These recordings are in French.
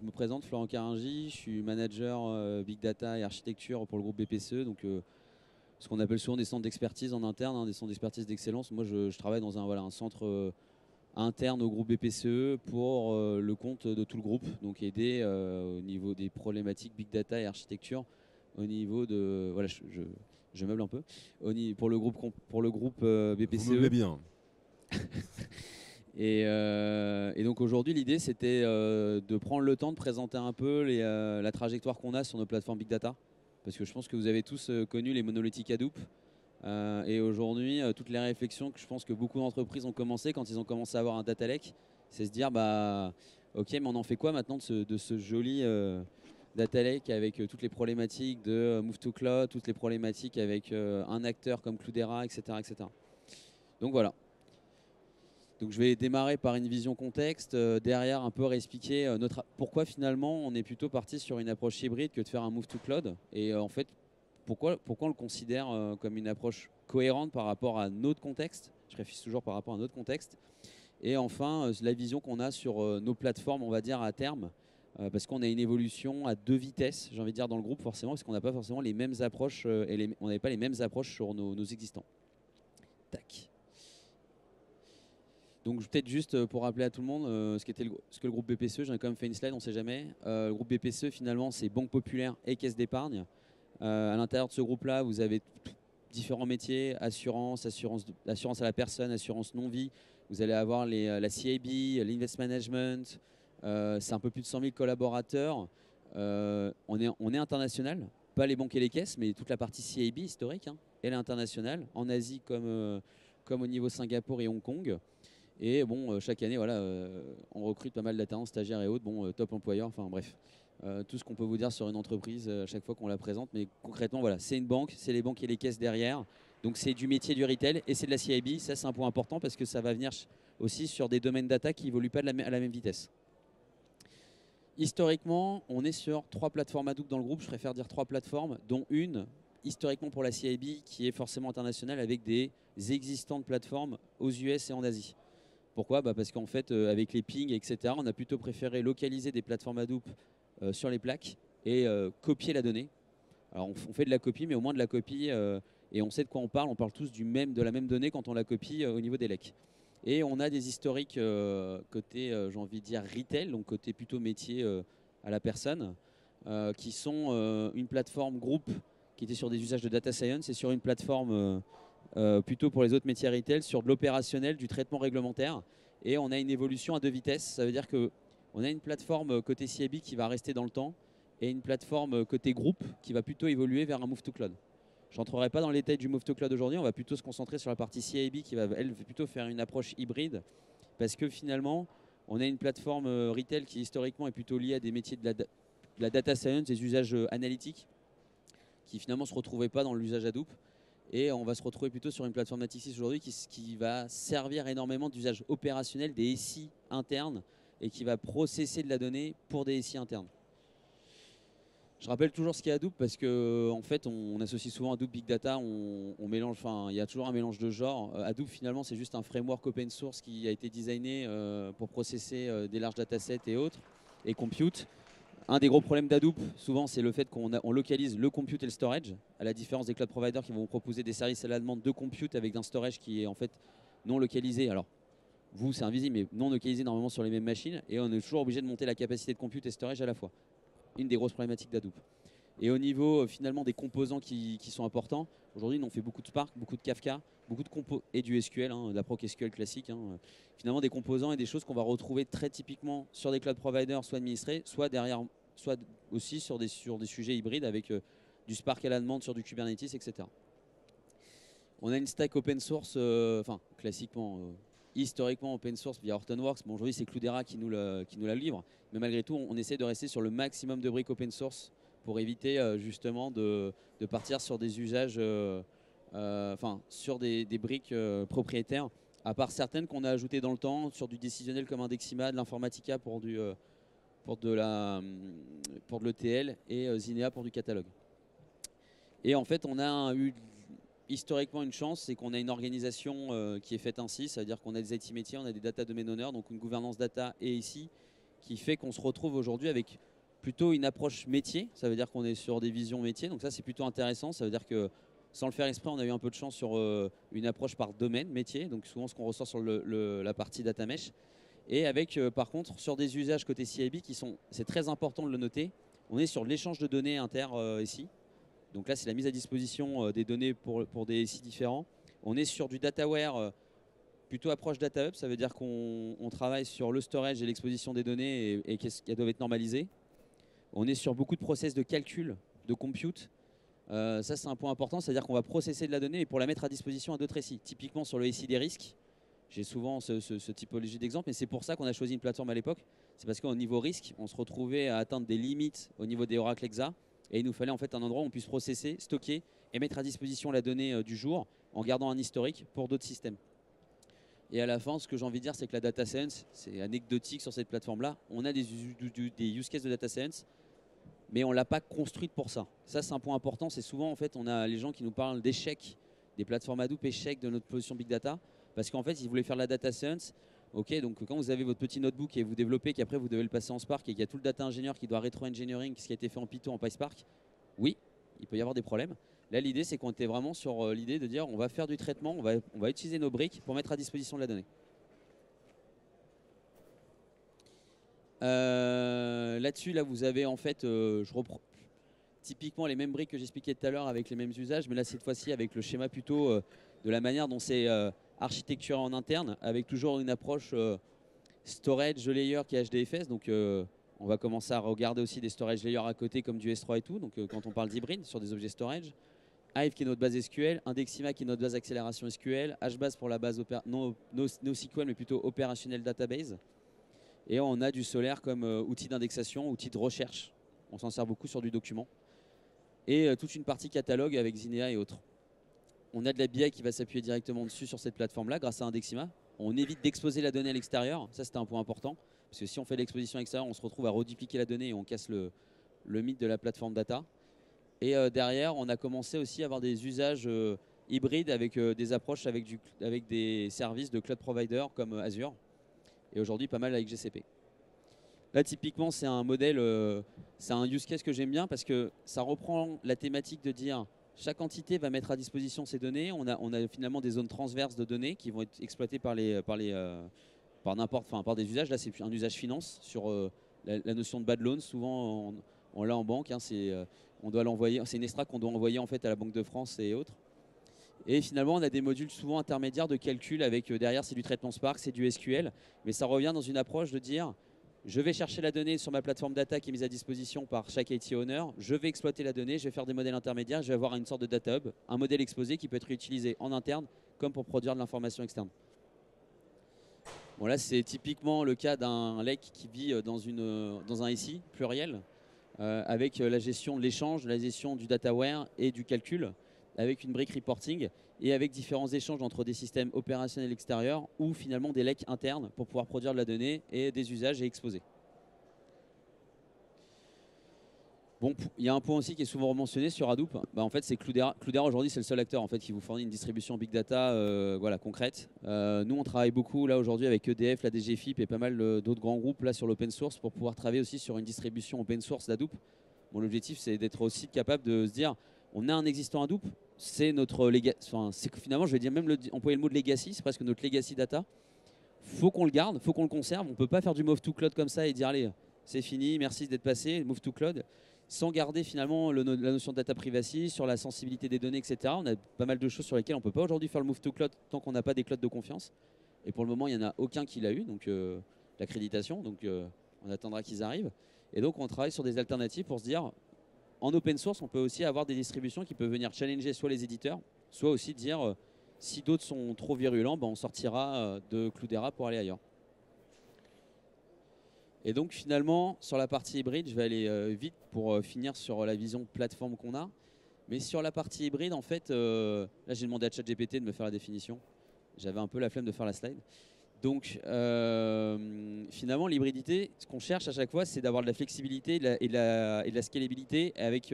me présente, Florent Caringi, je suis manager Big Data et Architecture pour le groupe BPCE, donc ce qu'on appelle souvent des centres d'expertise en interne, des centres d'expertise d'excellence. Moi, je travaille dans un centre interne au groupe BPCE pour le compte de tout le groupe, donc aider au niveau des problématiques Big Data et Architecture, au niveau de... Voilà, je meuble un peu. Pour le groupe Vous meublez BPCE. bien. Et donc aujourd'hui, l'idée, c'était de prendre le temps de présenter un peu la trajectoire qu'on a sur nos plateformes Big Data. Parce que je pense que vous avez tous connu les monolithiques Hadoop. Et aujourd'hui, toutes les réflexions que je pense que beaucoup d'entreprises ont commencé quand ils ont commencé à avoir un data lake, c'est se dire, bah, ok, mais on en fait quoi maintenant de ce joli data lake avec toutes les problématiques de move to cloud, toutes les problématiques avec un acteur comme Cloudera, etc., etc. Donc voilà. Donc je vais démarrer par une vision contexte, derrière un peu réexpliquer pourquoi finalement on est plutôt parti sur une approche hybride que de faire un move to cloud. Et en fait, pourquoi on le considère comme une approche cohérente par rapport à notre contexte. Je réfléchis toujours par rapport à notre contexte. Et enfin, la vision qu'on a sur nos plateformes, on va dire à terme, parce qu'on a une évolution à deux vitesses, j'ai envie de dire, dans le groupe forcément, parce qu'on n'a pas forcément les mêmes approches, on n'avait pas les mêmes approches sur nos existants. Tac. Donc peut-être juste pour rappeler à tout le monde ce que le groupe BPCE, j'en ai quand même fait une slide, on ne sait jamais. Le groupe BPCE finalement c'est Banque Populaire et Caisse d'Épargne. À l'intérieur de ce groupe-là, vous avez différents métiers, assurance à la personne, assurance non-vie. Vous allez avoir la CIB, l'Invest Management. C'est un peu plus de 100 000 collaborateurs. On est international, pas les banques et les caisses, mais toute la partie CIB historique, hein, elle est internationale, en Asie comme au niveau Singapour et Hong Kong. Et bon, chaque année, voilà, on recrute pas mal d'alternants, stagiaires et autres. Bon, top employeur, enfin bref. Tout ce qu'on peut vous dire sur une entreprise à chaque fois qu'on la présente. Mais concrètement, voilà, c'est une banque, c'est les banques et les caisses derrière. Donc c'est du métier du retail et c'est de la CIB. Ça, c'est un point important parce que ça va venir aussi sur des domaines data qui évoluent pas à la même vitesse. Historiquement, on est sur 3 plateformes Hadoop dans le groupe. Je préfère dire 3 plateformes, dont une, historiquement pour la CIB, qui est forcément internationale avec des existantes plateformes aux US et en Asie. Pourquoi ? Parce qu'en fait, avec les pings, etc., on a plutôt préféré localiser des plateformes Hadoop sur les plaques et copier la donnée. Alors, on fait de la copie, mais au moins de la copie, et on sait de quoi on parle. On parle tous de la même donnée quand on la copie au niveau des lecs. Et on a des historiques côté, j'ai envie de dire, retail, donc côté plutôt métier à la personne, qui sont une plateforme groupe qui était sur des usages de data science et sur une plateforme plutôt pour les autres métiers retail, sur de l'opérationnel, du traitement réglementaire. Et on a une évolution à deux vitesses. Ça veut dire qu'on a une plateforme côté CIB qui va rester dans le temps et une plateforme côté groupe qui va plutôt évoluer vers un move to cloud. Je n'entrerai pas dans les détails du move to cloud aujourd'hui. On va plutôt se concentrer sur la partie CIB qui va, elle, plutôt faire une approche hybride parce que finalement, on a une plateforme retail qui historiquement est plutôt liée à des métiers de la data science, des usages analytiques qui finalement ne se retrouvaient pas dans l'usage Hadoop. Et on va se retrouver plutôt sur une plateforme Natixis aujourd'hui qui va servir énormément d'usage opérationnel des SI internes et qui va processer de la donnée pour des SI internes. Je rappelle toujours ce qu'est Hadoop parce qu'en fait on associe souvent Hadoop Big Data, on mélange, enfin il y a toujours un mélange de genres. Hadoop finalement c'est juste un framework open source qui a été designé pour processer des larges datasets et autres et compute. Un des gros problèmes d'Hadoop, souvent, c'est le fait qu'on localise le compute et le storage, à la différence des cloud providers qui vont vous proposer des services à la demande de compute avec un storage qui est en fait non localisé. Alors, vous, c'est invisible, mais non localisé normalement sur les mêmes machines. Et on est toujours obligé de monter la capacité de compute et storage à la fois. Une des grosses problématiques d'Hadoop. Et au niveau finalement des composants qui sont importants, aujourd'hui, on fait beaucoup de Spark, beaucoup de Kafka, beaucoup de compos et du SQL, de la proc SQL classique. Finalement, des composants et des choses qu'on va retrouver très typiquement sur des cloud providers, soit administrés, soit derrière, soit aussi sur des sujets hybrides avec du Spark à la demande sur du Kubernetes, etc. On a une stack open source, enfin classiquement, historiquement open source via Hortonworks. Bon, aujourd'hui, c'est Cloudera qui nous la livre, mais malgré tout, on essaie de rester sur le maximum de briques open source pour éviter justement de partir sur des usages, enfin sur des briques propriétaires, à part certaines qu'on a ajoutées dans le temps sur du décisionnel comme Indexima, de l'Informatica pour de l'ETL et Zinea pour du catalogue. Et en fait, on a eu historiquement une chance, c'est qu'on a une organisation qui est faite ainsi, c'est-à-dire qu'on a des IT métiers, on a des data domain owners, donc une gouvernance data et ici qui fait qu'on se retrouve aujourd'hui avec plutôt une approche métier. Ça veut dire qu'on est sur des visions métiers. Donc ça, c'est plutôt intéressant. Ça veut dire que sans le faire exprès, on a eu un peu de chance sur une approche par domaine métier. Donc souvent, ce qu'on ressort sur la partie data mesh. Et avec, par contre, sur des usages côté CIB qui sont, c'est très important de le noter, on est sur l'échange de données inter SI. Donc là, c'est la mise à disposition des données pour des SI différents. On est sur du dataware plutôt approche data hub. Ça veut dire qu'on travaille sur le storage et l'exposition des données et qu'elles doivent être normalisées. On est sur beaucoup de process de calcul, de compute. Ça, c'est un point important. C'est-à-dire qu'on va processer de la donnée et pour la mettre à disposition à d'autres SI. Typiquement sur le SI des risques. J'ai souvent ce typologie d'exemple, mais c'est pour ça qu'on a choisi une plateforme à l'époque. C'est parce qu'au niveau risque, on se retrouvait à atteindre des limites au niveau des Oracle Exa. Et il nous fallait en fait un endroit où on puisse processer, stocker et mettre à disposition la donnée du jour en gardant un historique pour d'autres systèmes. Et à la fin, ce que j'ai envie de dire, c'est que la data science, c'est anecdotique sur cette plateforme-là. On a des use cases de data science, mais on ne l'a pas construite pour ça. Ça, c'est un point important. C'est souvent, en fait, on a les gens qui nous parlent d'échecs, des plateformes Hadoop, échecs de notre position Big Data. Parce qu'en fait, ils voulaient faire de la data science. Ok, donc quand vous avez votre petit notebook et vous développez, qu'après vous devez le passer en Spark et qu'il y a tout le data ingénieur qui doit rétro-engineering, ce qui a été fait en Python, en PySpark, oui, il peut y avoir des problèmes. Là, l'idée, c'est qu'on était vraiment sur l'idée de dire on va faire du traitement, on va utiliser nos briques pour mettre à disposition de la donnée. Là-dessus, là, vous avez en fait, je reprends typiquement les mêmes briques que j'expliquais tout à l'heure avec les mêmes usages, mais là, cette fois-ci, avec le schéma plutôt de la manière dont c'est architecturé en interne, avec toujours une approche storage layer qui est HDFS. Donc, on va commencer à regarder aussi des storage layers à côté comme du S3 et tout. Donc, quand on parle d'hybride sur des objets storage, Hive qui est notre base SQL, Indexima qui est notre base accélération SQL, HBase pour la base NoSQL mais plutôt opérationnel database. Et on a du Solaire comme outil d'indexation, outil de recherche. On s'en sert beaucoup sur du document. Et toute une partie catalogue avec Zinea et autres. On a de la BI qui va s'appuyer directement dessus sur cette plateforme-là grâce à Indexima. On évite d'exposer la donnée à l'extérieur. Ça, c'était un point important. Parce que si on fait l'exposition extérieure, on se retrouve à redupliquer la donnée et on casse le mythe de la plateforme data. Et derrière, on a commencé aussi à avoir des usages hybrides avec des approches avec des services de cloud provider comme Azure. Et aujourd'hui, pas mal avec GCP. Là, typiquement, c'est un modèle, c'est un use case que j'aime bien parce que ça reprend la thématique de dire chaque entité va mettre à disposition ses données. On a finalement des zones transverses de données qui vont être exploitées par des usages. Là, c'est un usage finance sur la notion de bad loan. Souvent, on l'a en banque. Hein, on doit l'envoyer. C'est une extract qu'on doit envoyer en fait à la Banque de France et autres. Et finalement, on a des modules souvent intermédiaires de calcul avec derrière, c'est du traitement Spark, c'est du SQL. Mais ça revient dans une approche de dire je vais chercher la donnée sur ma plateforme data qui est mise à disposition par chaque IT owner. Je vais exploiter la donnée, je vais faire des modèles intermédiaires, je vais avoir une sorte de data hub, un modèle exposé qui peut être réutilisé en interne comme pour produire de l'information externe. Bon, là, c'est typiquement le cas d'un lake qui vit dans un SI pluriel avec la gestion de l'échange, la gestion du dataware et du calcul avec une brique reporting et avec différents échanges entre des systèmes opérationnels extérieurs ou finalement des lakes internes pour pouvoir produire de la donnée et des usages et exposer. Bon, il y a un point aussi qui est souvent mentionné sur Hadoop. En fait, c'est Cloudera. Cloudera aujourd'hui, c'est le seul acteur en fait qui vous fournit une distribution big data, concrète. Nous, on travaille beaucoup là aujourd'hui avec EDF, la DGFIP et pas mal d'autres grands groupes là sur l'open source pour pouvoir travailler aussi sur une distribution open source d'Hadoop. Bon, l'objectif, c'est d'être aussi capable de se dire, on a un existant Hadoop, c'est notre legacy. Enfin, finalement, je vais dire même employer le mot de legacy, c'est presque notre legacy data. Faut qu'on le garde, faut qu'on le conserve. On peut pas faire du move to cloud comme ça et dire allez, c'est fini, merci d'être passé, move to cloud, sans garder finalement la notion de data privacy, sur la sensibilité des données, etc. On a pas mal de choses sur lesquelles on ne peut pas aujourd'hui faire le move to cloud tant qu'on n'a pas des clouds de confiance. Et pour le moment, il n'y en a aucun qui l'a eu, donc l'accréditation. Donc on attendra qu'ils arrivent. Et donc on travaille sur des alternatives pour se dire, en open source, on peut aussi avoir des distributions qui peuvent venir challenger soit les éditeurs, soit aussi dire, si d'autres sont trop virulents, on sortira de Cloudera pour aller ailleurs. Et donc finalement, sur la partie hybride, je vais aller vite pour finir sur la vision plateforme qu'on a. Mais sur la partie hybride, en fait, là j'ai demandé à ChatGPT de me faire la définition. J'avais un peu la flemme de faire la slide. Donc finalement, l'hybridité, ce qu'on cherche à chaque fois, c'est d'avoir de la flexibilité et de la scalabilité avec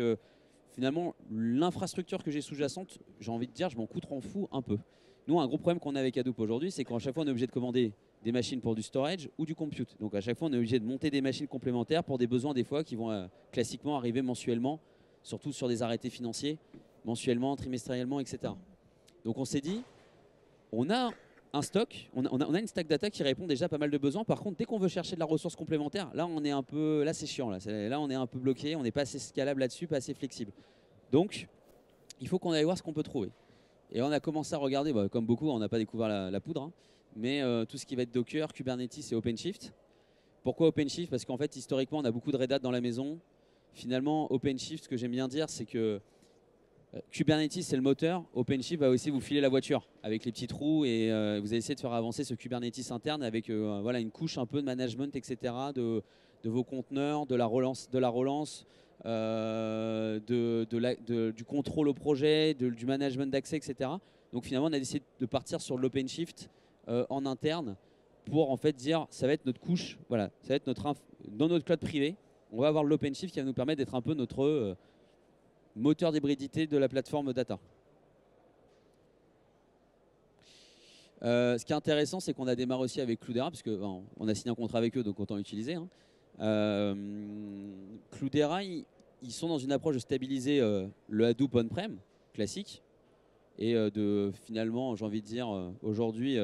finalement l'infrastructure que j'ai sous-jacente. J'ai envie de dire, je m'en fous un peu. Nous, un gros problème qu'on a avec Hadoop aujourd'hui, c'est qu'à chaque fois, on est obligé de commander des machines pour du storage ou du compute. Donc à chaque fois, on est obligé de monter des machines complémentaires pour des besoins des fois qui vont classiquement arriver mensuellement, surtout sur des arrêtés financiers, mensuellement, trimestriellement, etc. Donc on s'est dit, on a un stock, on a une stack data qui répond déjà à pas mal de besoins. Par contre, dès qu'on veut chercher de la ressource complémentaire, là on est un peu, là c'est chiant, là on est un peu bloqué, on n'est pas assez scalable là-dessus, pas assez flexible. Donc il faut qu'on aille voir ce qu'on peut trouver. Et on a commencé à regarder, bah, comme beaucoup, on n'a pas découvert la poudre, hein, mais tout ce qui va être Docker, Kubernetes et OpenShift. Pourquoi OpenShift? Parce qu'en fait, historiquement, on a beaucoup de Red Hat dans la maison. Finalement, OpenShift, ce que j'aime bien dire, c'est que Kubernetes, c'est le moteur. OpenShift va aussi vous filer la voiture avec les petits trous et vous allez essayer de faire avancer ce Kubernetes interne avec voilà, une couche un peu de management, etc., de vos conteneurs, de la relance, du contrôle au projet, du management d'accès, etc. Donc finalement, on a décidé de partir sur l'OpenShift en interne pour en fait dire ça va être notre couche, voilà, ça va être dans notre cloud privé. On va avoir l'OpenShift qui va nous permettre d'être un peu notre moteur d'hybridité de la plateforme data. Ce qui est intéressant, c'est qu'on a démarré aussi avec Cloudera, parce qu'on on a signé un contrat avec eux, donc autant l'utiliser. Hein. Cloudera, ils sont dans une approche de stabiliser le Hadoop on-prem classique et de finalement, j'ai envie de dire, aujourd'hui,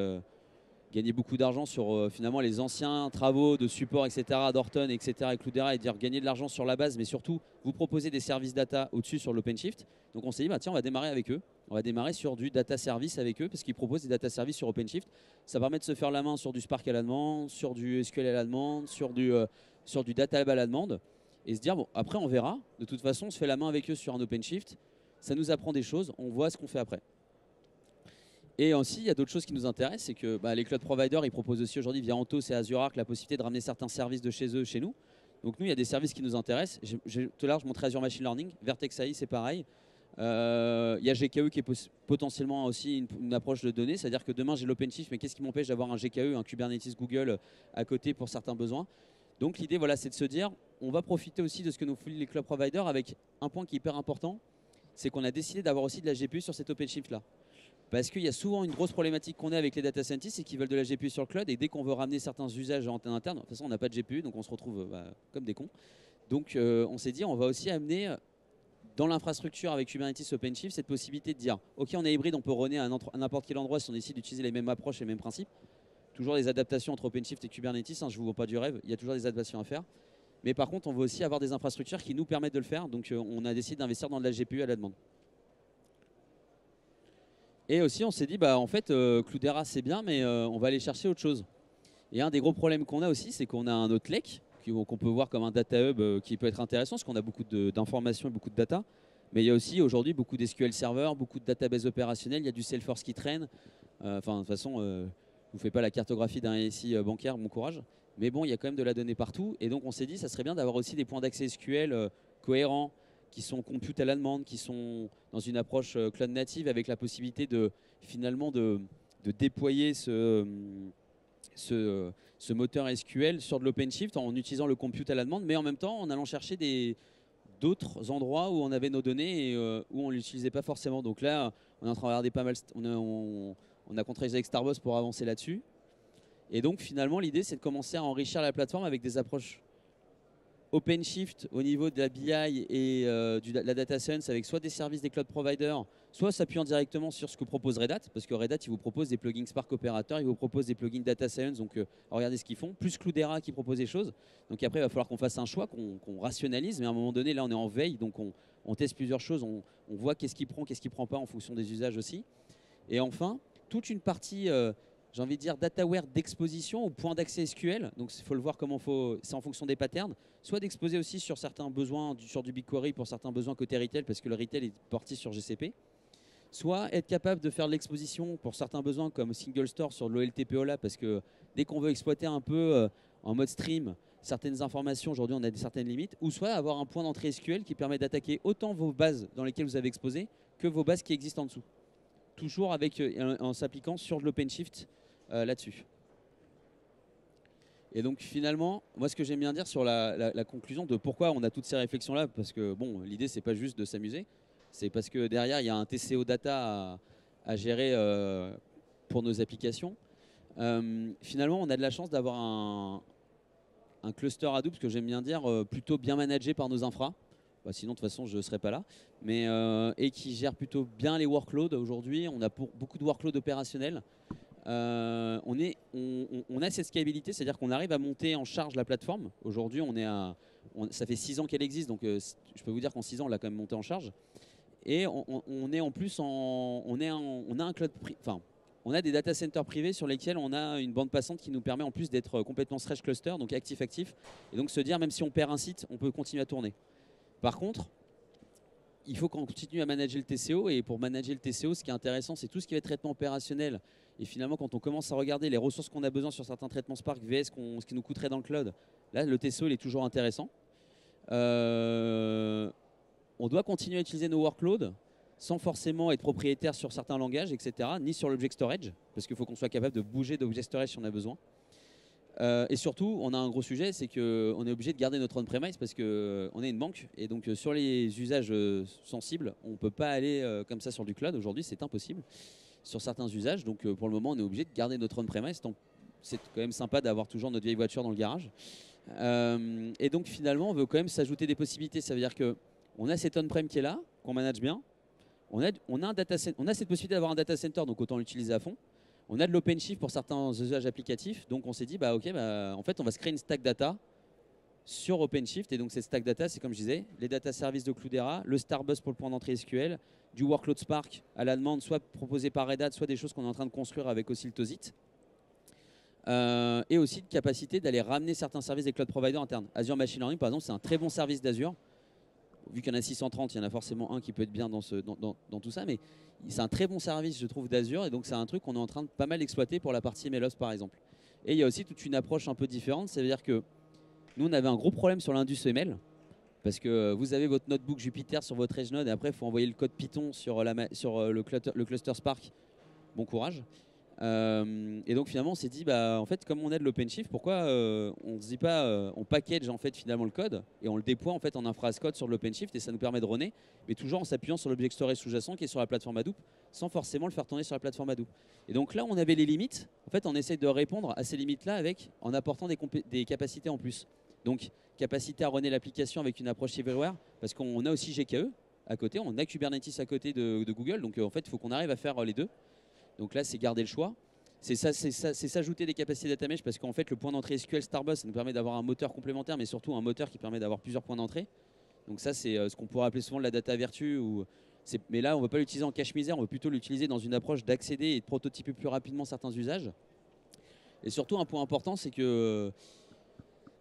gagner beaucoup d'argent sur finalement les anciens travaux de support, etc., d'Orton, etc., et Cloudera, et dire gagner de l'argent sur la base, mais surtout vous proposer des services data au-dessus sur l'OpenShift. Donc on s'est dit, bah, tiens, on va démarrer avec eux. On va démarrer sur du data service avec eux, parce qu'ils proposent des data services sur OpenShift. Ça permet de se faire la main sur du Spark à la demande, sur du SQL à la demande, sur du Data Lab à la demande, et se dire, bon, après on verra. De toute façon, on se fait la main avec eux sur un OpenShift. Ça nous apprend des choses, on voit ce qu'on fait après. Et aussi, il y a d'autres choses qui nous intéressent, c'est que les cloud providers, ils proposent aussi aujourd'hui via Anthos et Azure Arc la possibilité de ramener certains services de chez eux chez nous. Donc nous, il y a des services qui nous intéressent. Tout à l'heure, je montrais Azure Machine Learning. Vertex AI, c'est pareil. Il y a GKE qui est potentiellement aussi une approche de données. C'est-à-dire que demain, j'ai l'OpenShift, mais qu'est-ce qui m'empêche d'avoir un GKE, un Kubernetes Google à côté pour certains besoins? Donc l'idée, voilà, c'est de se dire, on va profiter aussi de ce que nous font les cloud providers avec un point qui est hyper important, c'est qu'on a décidé d'avoir aussi de la GPU sur cet OpenShift-là. Parce qu'il y a souvent une grosse problématique qu'on a avec les data scientists, c'est qu'ils veulent de la GPU sur le cloud, et dès qu'on veut ramener certains usages en interne, de toute façon on n'a pas de GPU, donc on se retrouve comme des cons. Donc on s'est dit, on va aussi amener dans l'infrastructure avec Kubernetes OpenShift cette possibilité de dire, ok, on est hybride, on peut runner à n'importe quel endroit si on décide d'utiliser les mêmes approches et les mêmes principes. Toujours des adaptations entre OpenShift et Kubernetes, hein, je ne vous vends pas du rêve, il y a toujours des adaptations à faire. Mais par contre, on veut aussi avoir des infrastructures qui nous permettent de le faire, donc on a décidé d'investir dans de la GPU à la demande. Et aussi, on s'est dit, bah, en fait, Cloudera, c'est bien, mais on va aller chercher autre chose. Et un des gros problèmes qu'on a aussi, c'est qu'on a un autre lake, qu'on peut voir comme un data hub qui peut être intéressant, parce qu'on a beaucoup d'informations et beaucoup de data. Mais il y a aussi aujourd'hui beaucoup d'SQL serveurs, beaucoup de databases opérationnelles, il y a du Salesforce qui traîne. Enfin, de toute façon, je ne vous fais pas la cartographie d'un SI bancaire, bon courage. Mais bon, il y a quand même de la donnée partout. Et donc, on s'est dit, ça serait bien d'avoir aussi des points d'accès SQL cohérents, qui sont compute à la demande, qui sont dans une approche cloud native avec la possibilité de finalement de déployer ce moteur SQL sur de l'OpenShift en utilisant le compute à la demande, mais en même temps en allant chercher d'autres endroits où on avait nos données et où on ne l'utilisait pas forcément. Donc là, on est en train de regarder pas mal, on a contracté avec Starboss pour avancer là-dessus. Et donc finalement, l'idée, c'est de commencer à enrichir la plateforme avec des approches OpenShift au niveau de la BI et de la data science avec soit des services des cloud providers, soit s'appuyant directement sur ce que propose Red Hat, parce que Red Hat, il vous propose des plugins Spark Operator, il vous propose des plugins data science, donc regardez ce qu'ils font, plus Cloudera qui propose des choses. Donc après, il va falloir qu'on fasse un choix, qu'on rationalise, mais à un moment donné, là, on est en veille, donc on teste plusieurs choses, on voit qu'est-ce qui prend, qu'est-ce qui prend pas en fonction des usages aussi. Et enfin, toute une partie j'ai envie de dire dataware d'exposition au point d'accès SQL. Donc il faut le voir comment c'est en fonction des patterns. Soit d'exposer aussi sur certains besoins, sur du BigQuery pour certains besoins côté retail, parce que le retail est porté sur GCP. Soit être capable de faire de l'exposition pour certains besoins comme single store sur l'OLTP OLAP, parce que dès qu'on veut exploiter un peu en mode stream certaines informations, aujourd'hui on a certaines limites. Ou soit avoir un point d'entrée SQL qui permet d'attaquer autant vos bases dans lesquelles vous avez exposé que vos bases qui existent en dessous. Toujours en s'appliquant sur de l'OpenShift là-dessus. Et donc finalement, moi ce que j'aime bien dire sur la conclusion de pourquoi on a toutes ces réflexions-là, parce que bon, l'idée c'est pas juste de s'amuser, c'est parce que derrière il y a un TCO data à gérer pour nos applications. Finalement, on a de la chance d'avoir un cluster Hadoop, ce que j'aime bien dire, plutôt bien managé par nos infras. Bah, sinon, de toute façon, je ne serais pas là. Mais, et qui gère plutôt bien les workloads. Aujourd'hui, on a beaucoup de workloads opérationnels. On a cette scalabilité, c'est-à-dire qu'on arrive à monter en charge la plateforme. Aujourd'hui, ça fait 6 ans qu'elle existe, donc je peux vous dire qu'en 6 ans, on l'a quand même montée en charge. Et on est en plus on a un cloud, enfin, on a des data centers privés sur lesquels on a une bande passante qui nous permet en plus d'être complètement stretch cluster, donc actif. Et donc se dire, même si on perd un site, on peut continuer à tourner. Par contre, il faut qu'on continue à manager le TCO. Et pour manager le TCO, ce qui est intéressant, c'est tout ce qui va être traitement opérationnel. Et finalement, quand on commence à regarder les ressources qu'on a besoin sur certains traitements Spark VS, ce qui nous coûterait dans le cloud, là, le TCO, il est toujours intéressant. On doit continuer à utiliser nos workloads sans forcément être propriétaire sur certains langages, etc., ni sur l'object storage, parce qu'il faut qu'on soit capable de bouger d'object storage si on a besoin. Et surtout, on a un gros sujet, c'est qu'on est obligé de garder notre on-premise parce qu'on est une banque. Et donc, sur les usages sensibles, on ne peut pas aller comme ça sur du cloud. Aujourd'hui, c'est impossible sur certains usages. Donc, pour le moment, on est obligé de garder notre on-premise. C'est quand même sympa d'avoir toujours notre vieille voiture dans le garage. Et donc, finalement, on veut quand même s'ajouter des possibilités. Ça veut dire qu'on a cet on-prem qui est là, qu'on manage bien. On a cette possibilité d'avoir un data center, donc autant l'utiliser à fond. On a de l'OpenShift pour certains usages applicatifs, donc on s'est dit, en fait, on va se créer une stack data sur OpenShift. Et donc cette stack data, c'est comme je disais, les data services de Cloudera, le Starbus pour le point d'entrée SQL, du workload Spark à la demande, soit proposé par Red Hat, soit des choses qu'on est en train de construire avec aussi le Tozit. Et aussi de capacité d'aller ramener certains services des cloud providers internes. Azure Machine Learning, par exemple, c'est un très bon service d'Azure. Vu qu'il y en a 630, il y en a forcément un qui peut être bien dans tout ça, mais c'est un très bon service, je trouve, d'Azure, et donc c'est un truc qu'on est en train de pas mal exploiter pour la partie MLOps, par exemple. Et il y a aussi toute une approche un peu différente, ça veut dire que nous, on avait un gros problème sur l'Indus ML, parce que vous avez votre notebook Jupyter sur votre edge node, et après, il faut envoyer le code Python sur le cluster Spark. Bon courage. Et donc finalement on s'est dit, en fait, comme on a de l'OpenShift, pourquoi on ne se dit pas, on package en fait finalement le code et on le déploie en fait en infra as code sur l'OpenShift, et ça nous permet de runner, mais toujours en s'appuyant sur l'object storage sous-jacent qui est sur la plateforme Hadoop, sans forcément le faire tourner sur la plateforme Hadoop. Et donc là on avait les limites, en fait on essaye de répondre à ces limites là en apportant des capacités en plus. Donc capacité à runner l'application avec une approche everywhere, parce qu'on a aussi GKE à côté, on a Kubernetes à côté de Google, donc en fait il faut qu'on arrive à faire les deux. Donc là, c'est garder le choix. C'est s'ajouter des capacités data mesh, parce qu'en fait, le point d'entrée SQL Starbus, ça nous permet d'avoir un moteur complémentaire, mais surtout un moteur qui permet d'avoir plusieurs points d'entrée. Donc ça, c'est ce qu'on pourrait appeler souvent de la data vertu. Mais là, on ne va pas l'utiliser en cache misère, on va plutôt l'utiliser dans une approche d'accéder et de prototyper plus rapidement certains usages. Et surtout, un point important, c'est que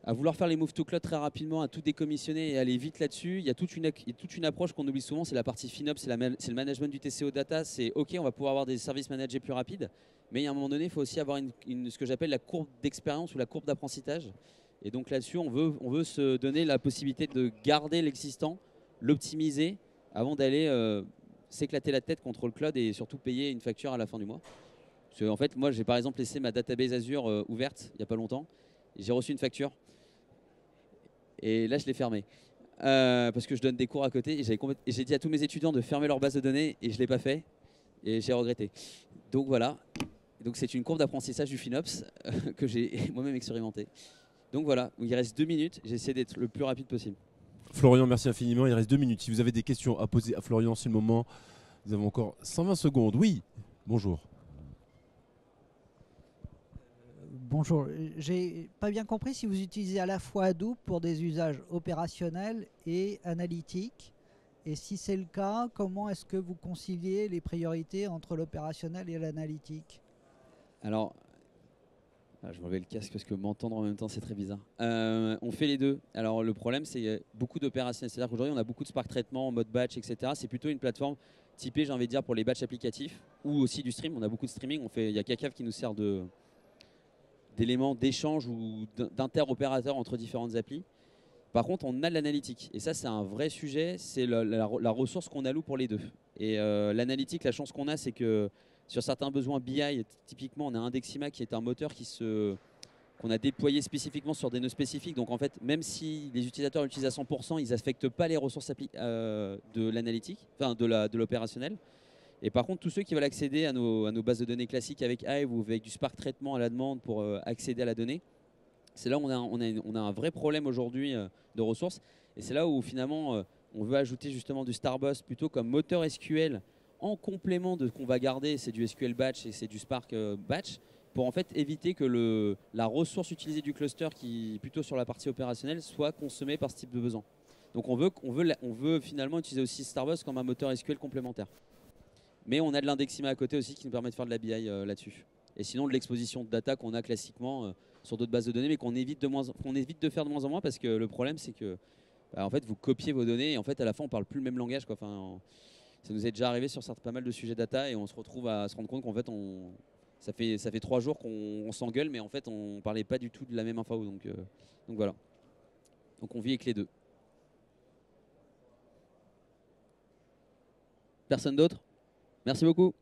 à vouloir faire les move to cloud très rapidement, à tout décommissionner et aller vite là-dessus, il y a toute une approche qu'on oublie souvent, c'est la partie FinOps, c'est le management du TCO data. C'est OK, on va pouvoir avoir des services managés plus rapides, mais à un moment donné, il faut aussi avoir ce que j'appelle la courbe d'expérience ou la courbe d'apprentissage. Et donc là-dessus, on veut se donner la possibilité de garder l'existant, l'optimiser, avant d'aller s'éclater la tête contre le cloud et surtout payer une facture à la fin du mois. Parce que, en fait, moi, j'ai par exemple laissé ma database Azure ouverte il n'y a pas longtemps, et j'ai reçu une facture. Et là, je l'ai fermé. Parce que je donne des cours à côté. Et j'ai dit à tous mes étudiants de fermer leur base de données. Et je ne l'ai pas fait. Et j'ai regretté. Donc voilà. Donc c'est une courbe d'apprentissage du FinOps que j'ai moi-même expérimenté. Donc voilà. Il reste 2 minutes. J'essaie d'être le plus rapide possible. Florian, merci infiniment. Il reste 2 minutes. Si vous avez des questions à poser à Florian, c'est le moment. Nous avons encore 120 secondes. Oui, bonjour. Bonjour, j'ai pas bien compris si vous utilisez à la fois Hadoop pour des usages opérationnels et analytiques. Et si c'est le cas, comment est-ce que vous conciliez les priorités entre l'opérationnel et l'analytique? Alors, je vais enlever le casque parce que m'entendre en même temps, c'est très bizarre. On fait les deux. Alors, le problème, c'est beaucoup d'opérationnels. C'est-à-dire qu'aujourd'hui, on a beaucoup de Spark traitement en mode batch, etc. C'est plutôt une plateforme typée, j'ai envie de dire, pour les batchs applicatifs ou aussi du stream. On a beaucoup de streaming. Il y a Kakav qui nous sert d'éléments d'échange ou d'interopérateurs entre différentes applis. Par contre, on a de l'analytique. Et ça, c'est un vrai sujet. C'est la ressource qu'on alloue pour les deux. Et l'analytique, la chance qu'on a, c'est que sur certains besoins BI, typiquement, on a Indexima qui est un moteur qu'on a déployé spécifiquement sur des nœuds spécifiques. Donc en fait, même si les utilisateurs l'utilisent à 100%, ils n'affectent pas les ressources de l'analytique, enfin de l'opérationnel. Et par contre, tous ceux qui veulent accéder à nos bases de données classiques avec Hive ou avec du Spark traitement à la demande pour accéder à la donnée, c'est là où on a un vrai problème aujourd'hui de ressources. Et c'est là où finalement on veut ajouter justement du Starbus plutôt comme moteur SQL en complément de ce qu'on va garder, c'est du SQL batch et c'est du Spark batch, pour en fait éviter que la ressource utilisée du cluster, qui est plutôt sur la partie opérationnelle, soit consommée par ce type de besoin. Donc on veut finalement utiliser aussi Starbus comme un moteur SQL complémentaire. Mais on a de l'indexima à côté aussi qui nous permet de faire de la BI là-dessus. Et sinon de l'exposition de data qu'on a classiquement sur d'autres bases de données, mais qu'on évite de faire de moins en moins, parce que le problème c'est que en fait vous copiez vos données et en fait à la fin on parle plus le même langage, quoi. Enfin, ça nous est déjà arrivé sur pas mal de sujets data et on se retrouve à se rendre compte qu'en fait ça fait 3 jours qu'on s'engueule, mais en fait on parlait pas du tout de la même info. Donc voilà. Donc on vit avec les deux. Personne d'autre? Merci beaucoup.